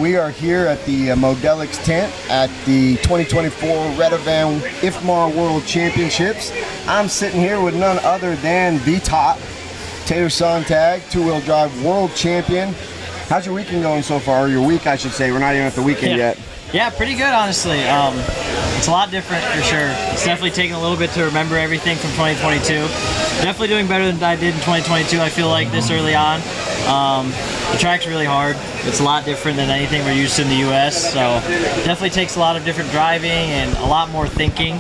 we are here at the Modelix tent at the 2024 Redovan IFMAR World Championships. I'm sitting here with none other than the top, Tater Sontag, two-wheel drive world champion. How's your weekend going so far? Or your week, I should say. We're not even at the weekend yet. Yeah, pretty good, honestly. It's a lot different for sure. It's definitely taking a little bit to remember everything from 2022. Definitely doing better than I did in 2022, I feel like, this early on. The track's really hard. It's a lot different than anything we're used to in the U.S., so definitely takes a lot of different driving and a lot more thinking.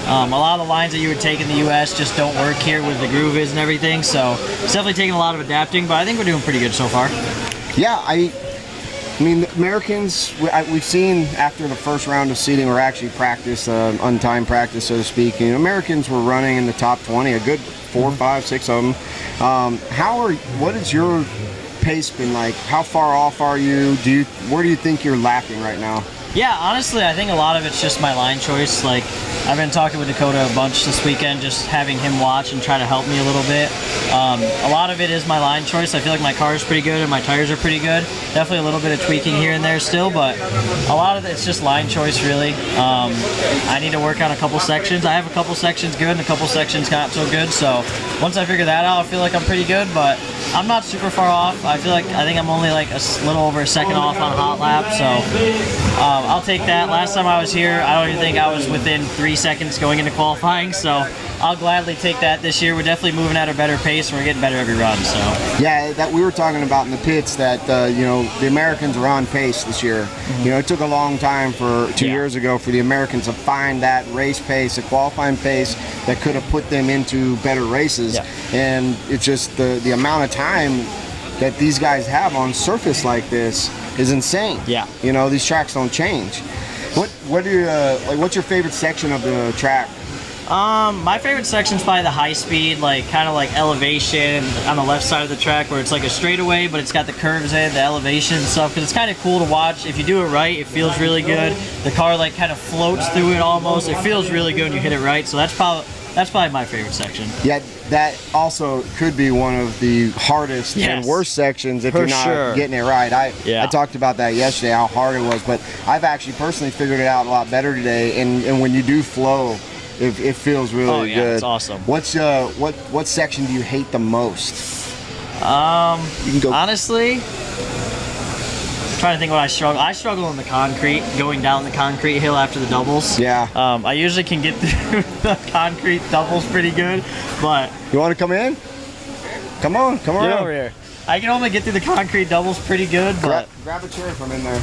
A lot of the lines that you would take in the U.S. just don't work here with the groove is and everything, so it's definitely taking a lot of adapting, but I think we're doing pretty good so far. Yeah, I mean, the Americans, we've seen after the first round of seeding, or actually practice, untimed practice, so to speak, Americans were running in the top 20, a good 4, 5, 6 of them. What has your pace been like? How far off are you? Where do you think you're lapping right now? Yeah, honestly, I think a lot of it's just my line choice. Like, I've been talking with Dakota a bunch this weekend, just having him watch and try to help me a little bit. A lot of it is my line choice. I feel like my car is pretty good and my tires are pretty good. Definitely a little bit of tweaking here and there still, but a lot of it's just line choice, really. I need to work on a couple sections. I have a couple sections good and a couple sections not so good, so once I figure that out, I feel like I'm pretty good, but I'm not super far off. I think I'm only like a little over a second off on hot lap, so I'll take that. Last time I was here, I don't even think I was within 3 seconds going into qualifying, so I'll gladly take that this year. We're definitely moving at a better pace, and we're getting better every run. So yeah, that we were talking about in the pits that the Americans are on pace this year. Mm-hmm. It took a long time for 2 years ago for the Americans to find that race pace, a qualifying pace that could have put them into better races, and it's just the amount of time that these guys have on surface like this is insane. Yeah. These tracks don't change. What are your what's your favorite section of the track? My favorite section's probably the high speed, kind of like elevation on the left side of the track where it's like a straightaway, but it's got the curves in, the elevation and stuff, because it's kind of cool to watch. If you do it right, it feels really good. The car kind of floats through it almost. It feels really good when you hit it right, so that's probably my favorite section. Yeah, that also could be one of the hardest and worst sections if you're not getting it right. I talked about that yesterday, how hard it was, but I've actually personally figured it out a lot better today, and when you do flow, it feels really good. It's awesome. What section do you hate the most? You can go. Honestly, I'm trying to think what I struggle. I struggle in the concrete, going down the concrete hill after the doubles. Yeah. I usually can get through the concrete doubles pretty good, but you want to come in? Come on, come on. Get over here. I can only get through the concrete doubles pretty good, but grab a chair from in there.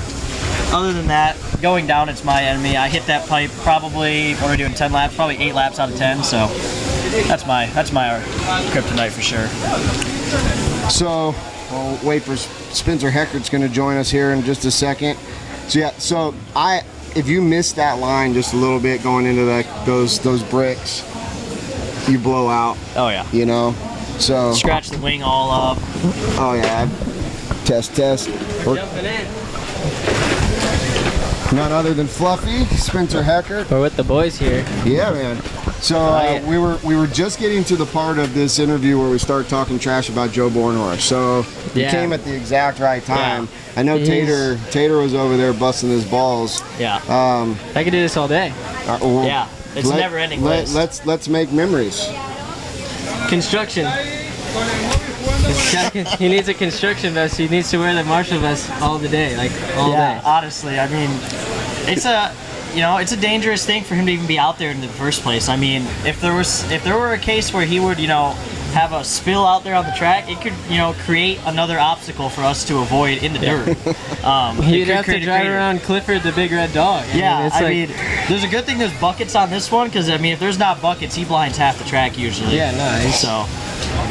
Other than that, going down, it's my enemy. I hit that pipe probably, what are we doing, 10 laps? Probably 8 laps out of 10, so that's my kryptonite for sure. So, we'll wait for Spencer Heckert's going to join us here in just a second. So if you miss that line just a little bit going into those bricks, you blow out. Oh yeah. So scratch the wing all up. Oh yeah. Test. We're jumping in. None other than Fluffy, Spencer Heckert. We're with the boys here. Yeah, man. So we were just getting to the part of this interview where we start talking trash about Joe Bornhorst. So you came at the exact right time. Yeah. I know Tater was over there busting his balls. Yeah. I could do this all day. Yeah. It's a never-ending list. Let's make memories. Construction. He needs a construction vest. He needs to wear the Marshall vest all the day, all day. Honestly, I mean, it's a dangerous thing for him to even be out there in the first place. I mean, if there were a case where he would, have a spill out there on the track, it could, create another obstacle for us to avoid in the dirt. You'd have to drive around Clifford the Big Red Dog. I mean, there's a good thing there's buckets on this one, because, if there's not buckets, he blinds half the track usually. Yeah, nice. So,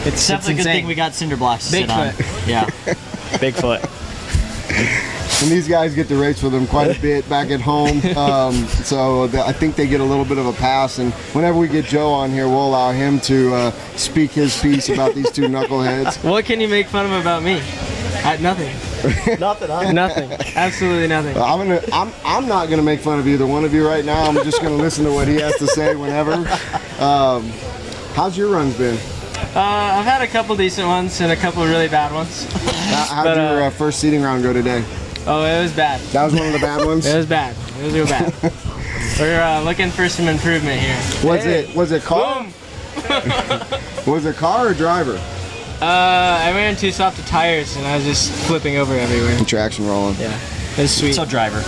it's definitely a good thing we got cinder blocks to sit on. Yeah. Bigfoot. And these guys get to race with him quite a bit back at home, so I think they get a little bit of a pass. And whenever we get Joe on here, we'll allow him to speak his piece about these two knuckleheads. What can you make fun of about me? Nothing. Nothing, huh? Nothing. Absolutely nothing. I'm not gonna make fun of either one of you right now. I'm just gonna listen to what he has to say whenever. How's your runs been? I've had a couple decent ones and a couple really bad ones. How'd your first seeding round go today? Oh, it was bad. That was one of the bad ones. It was bad. It was real bad. We're looking for some improvement here. Was it car? Was it car or driver? I ran too soft of tires and I was just flipping over everywhere. Traction rolling. Yeah, it was sweet. So driver.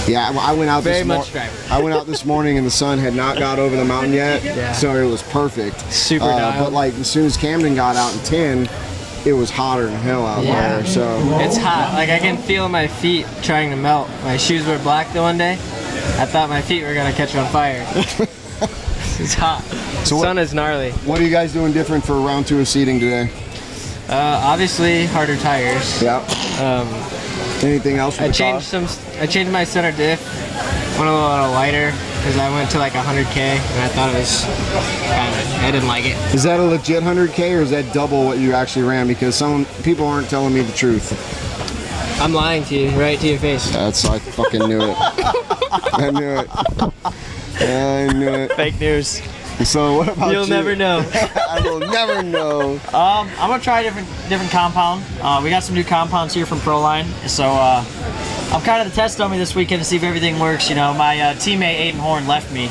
Yeah, I went out Very this much driver. I went out this morning and the sun had not got over the mountain yet, Yeah. so it was perfect. Super dialed. But like as soon as Camden got out in 10, it was hotter than hell out Yeah. there. So It's hot. Like I can feel my feet trying to melt. My shoes were black the one day. I thought my feet were gonna catch on fire. It's hot. So The sun is gnarly. what are you guys doing different for round 2 of seeding today? Obviously harder tires. Yeah. Anything else? For I the changed car? I changed my center diff. Went a little lighter because I went to like 100K and I thought it was I didn't like it. Is that a legit 100K or is that double what you actually ran? Because some people aren't telling me the truth. I'm lying to you, right to your face. I fucking knew it. I knew it. I knew it. Fake news. So what about You'll you? never know. I will never know. I'm gonna try a different compound. We got some new compounds here from Proline, so I'm kind of the test dummy this weekend to see if everything works. You know, my teammate Aiden Horn left me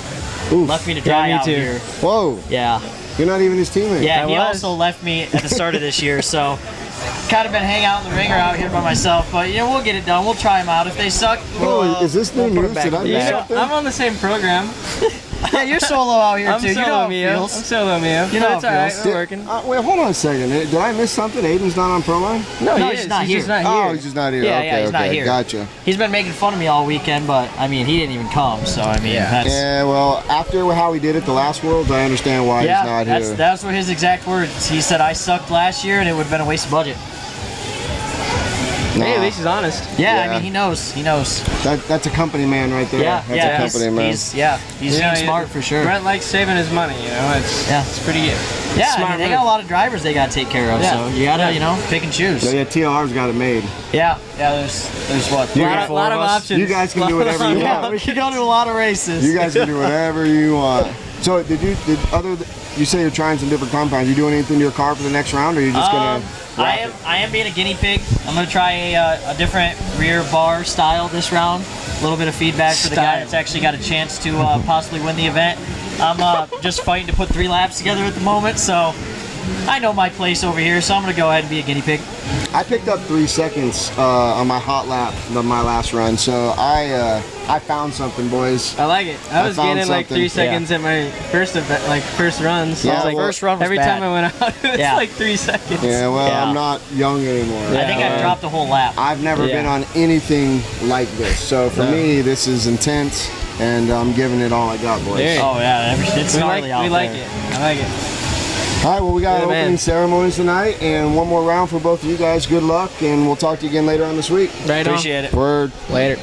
to dry me out too. here. Whoa, Yeah, you're not even his teammate. yeah. I He was. also left me at the start of this year, so kind of been hanging out in the ringer out here by myself. But you know, we'll get it done. We'll try them out. If they suck, Oh, is this new we'll put 'em news? back Did I in the miss bag. something? I'm on the same program. Yeah, you're solo out here I'm too. You know solo how it Mio. I'm feels. solo Mio. You know It's how it alright. feels. We're working. Wait, hold on a second. Did I miss something? Aiden's not on Proline? No, he he's is. not He's here. just not Oh, here. he's just not here. Yeah, okay, yeah, he's okay. not here. Gotcha. He's been making fun of me all weekend, but I mean, he didn't even come. So I mean, that's. Yeah, well, after how he did it the last Worlds, I understand why he's not here. That's what his exact words. He said I sucked last year and it would have been a waste of budget. Hey, at Nah, least he's honest. Yeah, I Yeah. mean he knows. He knows. that's a company man right there. Yeah, that's yeah. a company man. He's You being know, smart for sure. Brent likes saving his money, you know. It's pretty good. Yeah, I Smart mean, they move. got a lot of drivers they gotta take care of, Yeah. so you gotta, pick and choose. So yeah, TLR's got it made. Yeah, there's what? A lot, three or of, four lot of us? options. You guys can do whatever you Yeah, want. we could go to a lot of races. You guys can do whatever you want. So you say you're trying some different compounds. You doing anything to your car for the next round, or are you just gonna? I am being a guinea pig. I'm gonna try a different rear bar style this round. A little bit of feedback for the guy Style. that's actually got a chance to possibly win the event. I'm just fighting to put 3 laps together at the moment, so I know my place over here. So I'm gonna go ahead and be a guinea pig. I picked up 3 seconds on my hot lap of my last run, so I found something, boys. I like it. I was found gaining like 3 something. seconds at my first event, like first run. So Yeah, I was like, first run was every bad. time I went out, it's Yeah. like 3 seconds. Yeah, well, Yeah. I'm not young anymore. I think I've dropped a whole lap. I've never Yeah. been on anything like this, so for No. me, this is intense, and I'm giving it all I got, boys. Yeah. Oh yeah, it's We gnarly out like there. it. I like it. All right, well, we got Yeah, opening man. ceremonies tonight, and one more round for both of you guys. Good luck, and we'll talk to you again later on this week. Right on. Appreciate it. Word. Later.